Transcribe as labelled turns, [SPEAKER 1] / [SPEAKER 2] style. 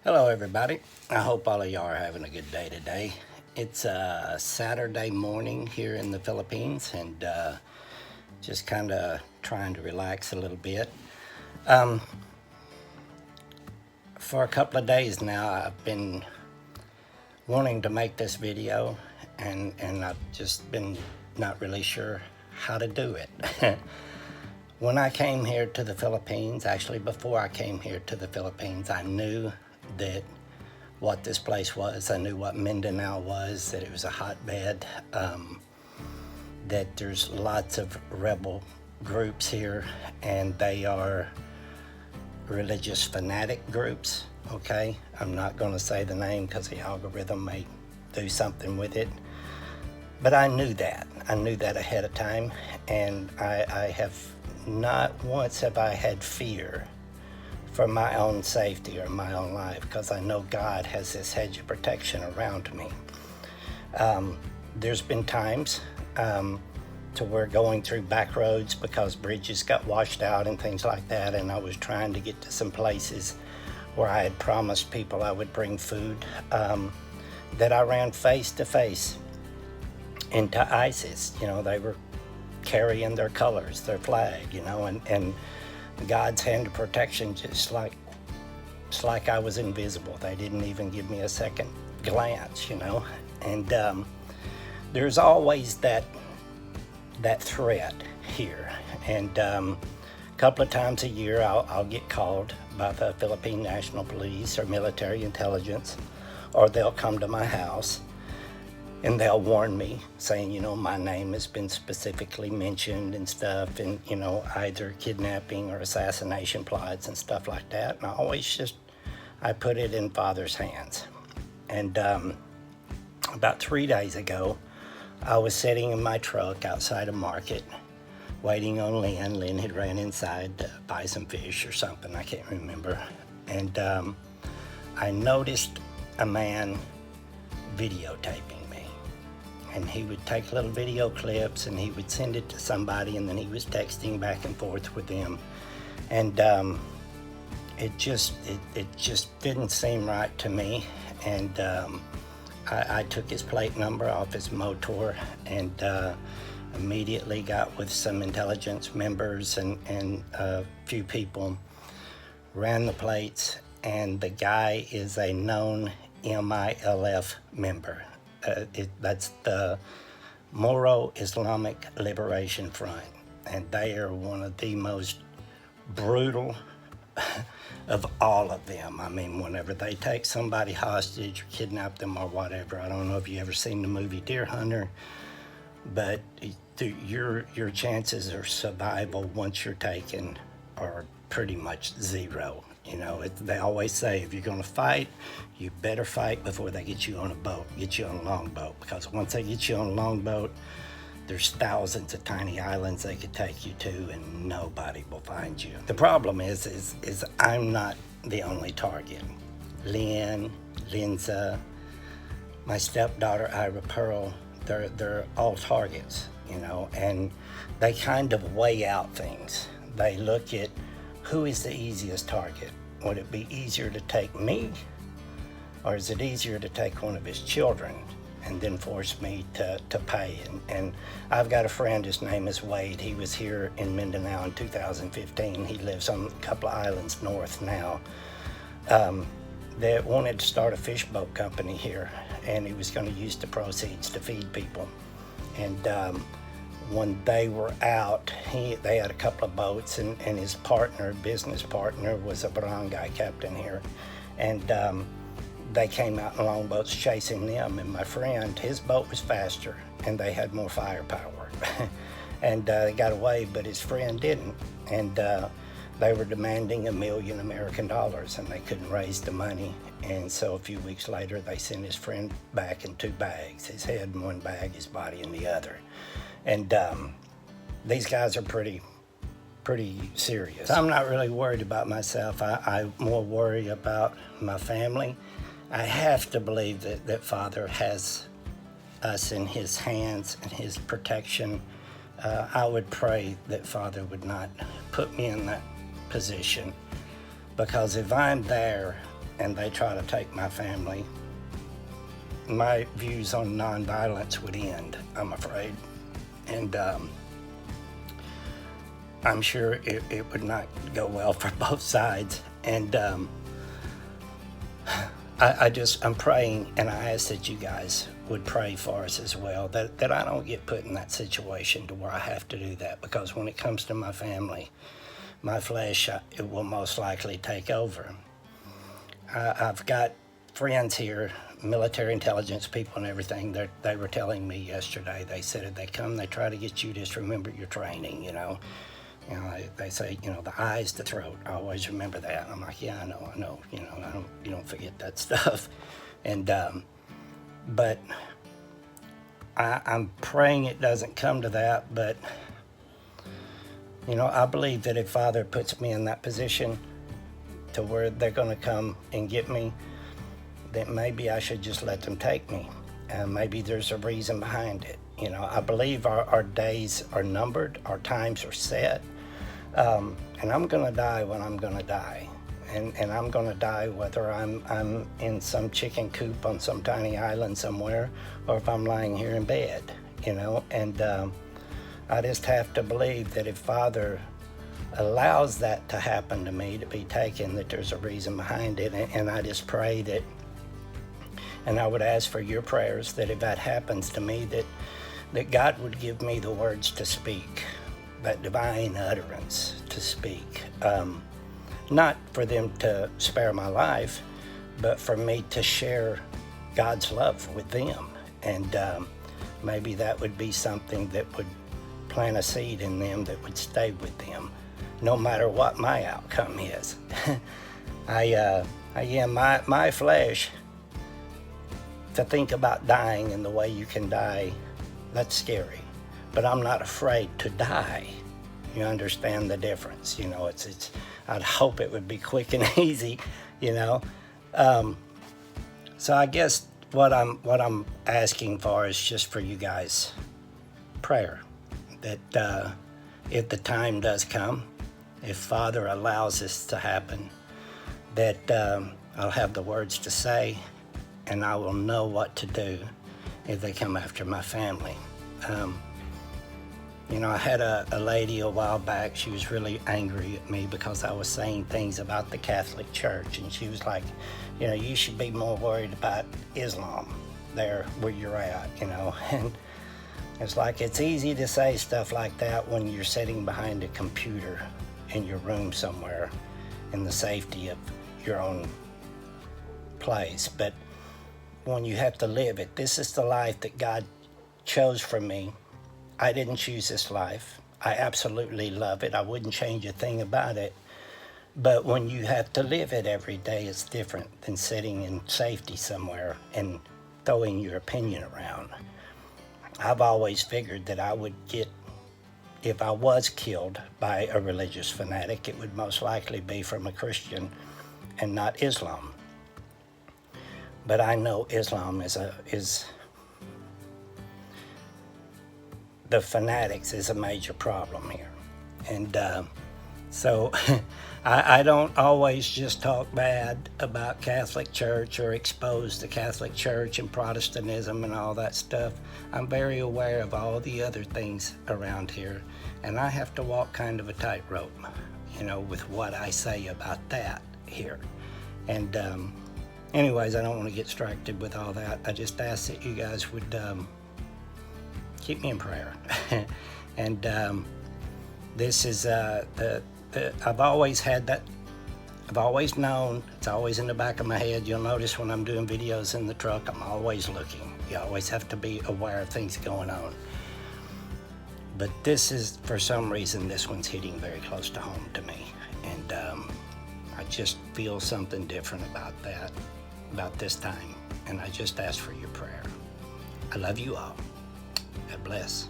[SPEAKER 1] Hello everybody. I hope all of y'all are having a good day today. It's a Saturday morning here in the Philippines and just kind of trying to relax a little bit. For a couple of days now I've been wanting to make this video and I've just been not really sure how to do it. When I came here to the Philippines, actually before I came here to the Philippines, I knew that what this place was. I knew what Mindanao was, that it was a hotbed, that there's lots of rebel groups here, and they are religious fanatic groups, okay? I'm not going to say the name because the algorithm may do something with it. But I knew that. I knew that ahead of time, and I have not once have I had fear for my own safety or my own life, because I know God has this hedge of protection around me. There's been times to where going through back roads because bridges got washed out and things like that, and I was trying to get to some places where I had promised people I would bring food, that I ran face to face into ISIS. You know, they were carrying their colors, their flag, you know, and God's hand of protection, just like it's like I was invisible. They didn't even give me a second glance, you know. And there's always that threat here. And a couple of times a year I'll get called by the Philippine National Police or military intelligence, or they'll come to my house and they'll warn me, saying, you know, my name has been specifically mentioned and stuff, and, you know, either kidnapping or assassination plots and stuff like that. And I put it in Father's hands. And about 3 days ago, I was sitting in my truck outside a market, waiting on Lynn. Lynn had ran inside to buy some fish or something, I can't remember. And I noticed a man videotaping. And he would take little video clips and he would send it to somebody, and then he was texting back and forth with them. And it just didn't seem right to me. And I took his plate number off his motor and immediately got with some intelligence members and a few people, ran the plates, and the guy is a known MILF member. That's the Moro Islamic Liberation Front, and they are one of the most brutal of all of them. I mean, whenever they take somebody hostage or kidnap them or whatever, I don't know if you ever seen the movie Deer Hunter, but your chances of survival once you're taken are pretty much zero. You know, they always say if you're going to fight, you better fight before they get you on a boat, get you on a longboat, because once they get you on a longboat, there's thousands of tiny islands they could take you to and nobody will find you. The problem is I'm not the only target. Lynn, Linza, my stepdaughter Ira Pearl, they're all targets, you know, and they kind of weigh out things. They look at who is the easiest target. Would it be easier to take me, or is it easier to take one of his children and then force me to pay? And I've got a friend, his name is Wade. He was here in Mindanao in 2015. He lives on a couple of islands north now. They wanted to start a fish boat company here, and he was going to use the proceeds to feed people. And when they were out, they had a couple of boats, and his business partner was a barangay captain here. And they came out in longboats chasing them, and my friend, his boat was faster and they had more firepower. And they got away, but his friend didn't. And they were demanding $1 million American, and they couldn't raise the money. And so a few weeks later, they sent his friend back in 2 bags, his head in one bag, his body in the other. And these guys are pretty serious. I'm not really worried about myself. I more worry about my family. I have to believe that Father has us in his hands and his protection. I would pray that Father would not put me in that position, because if I'm there, and they try to take my family, my views on nonviolence would end, I'm afraid. And I'm sure it would not go well for both sides. And I'm praying, and I ask that you guys would pray for us as well, that I don't get put in that situation to where I have to do that, because when it comes to my family, my flesh, it will most likely take over. I've got friends here, military intelligence people and everything. They were telling me yesterday, they said if they come, they try to get you to just remember your training, you know. They say, the eyes, the throat. I always remember that. And I'm like, yeah, I know. You don't forget that stuff. And but I'm praying it doesn't come to that. But I believe that if Father puts me in that position to where they're going to come and get me, then maybe I should just let them take me. And maybe there's a reason behind it. I believe our days are numbered, our times are set. And I'm going to die when I'm going to die. And I'm going to die whether I'm in some chicken coop on some tiny island somewhere, or if I'm lying here in bed, And I just have to believe that if Father allows that to happen to me, to be taken, that there's a reason behind it. And I just pray that, and I would ask for your prayers, that if that happens to me, that God would give me the words to speak, that divine utterance to speak. Not for them to spare my life, but for me to share God's love with them. And maybe that would be something that would plant a seed in them that would stay with them, no matter what my outcome is. My flesh, to think about dying in the way you can die, that's scary. But I'm not afraid to die. You understand the difference? It's. I'd hope it would be quick and easy, So I guess what I'm asking for is just for you guys prayer, that if the time does come, if Father allows this to happen, that I'll have the words to say, and I will know what to do if they come after my family. I had a lady a while back. She was really angry at me because I was saying things about the Catholic Church, and she was like, you should be more worried about Islam there where you're at, and it's like, it's easy to say stuff like that when you're sitting behind a computer in your room somewhere in the safety of your own place, but when you have to live it, this is the life that God chose for me. I didn't choose this life. I absolutely love it. I wouldn't change a thing about it. But when you have to live it every day, it's different than sitting in safety somewhere and throwing your opinion around. I've always figured that I would get, if I was killed by a religious fanatic, it would most likely be from a Christian and not Islam. But I know Islam is the fanatics is a major problem here. And so I don't always just talk bad about Catholic Church or expose the Catholic Church and Protestantism and all that stuff. I'm very aware of all the other things around here, and I have to walk kind of a tightrope, with what I say about that here. And anyways, I don't want to get distracted with all that. I just ask that you guys would keep me in prayer. And this is I've always had that. I've always known. It's always in the back of my head. You'll notice when I'm doing videos in the truck, I'm always looking. You always have to be aware of things going on. But this is, for some reason, this one's hitting very close to home to me. And I just feel something different about this time. And I just ask for your prayer. I love you all. God bless.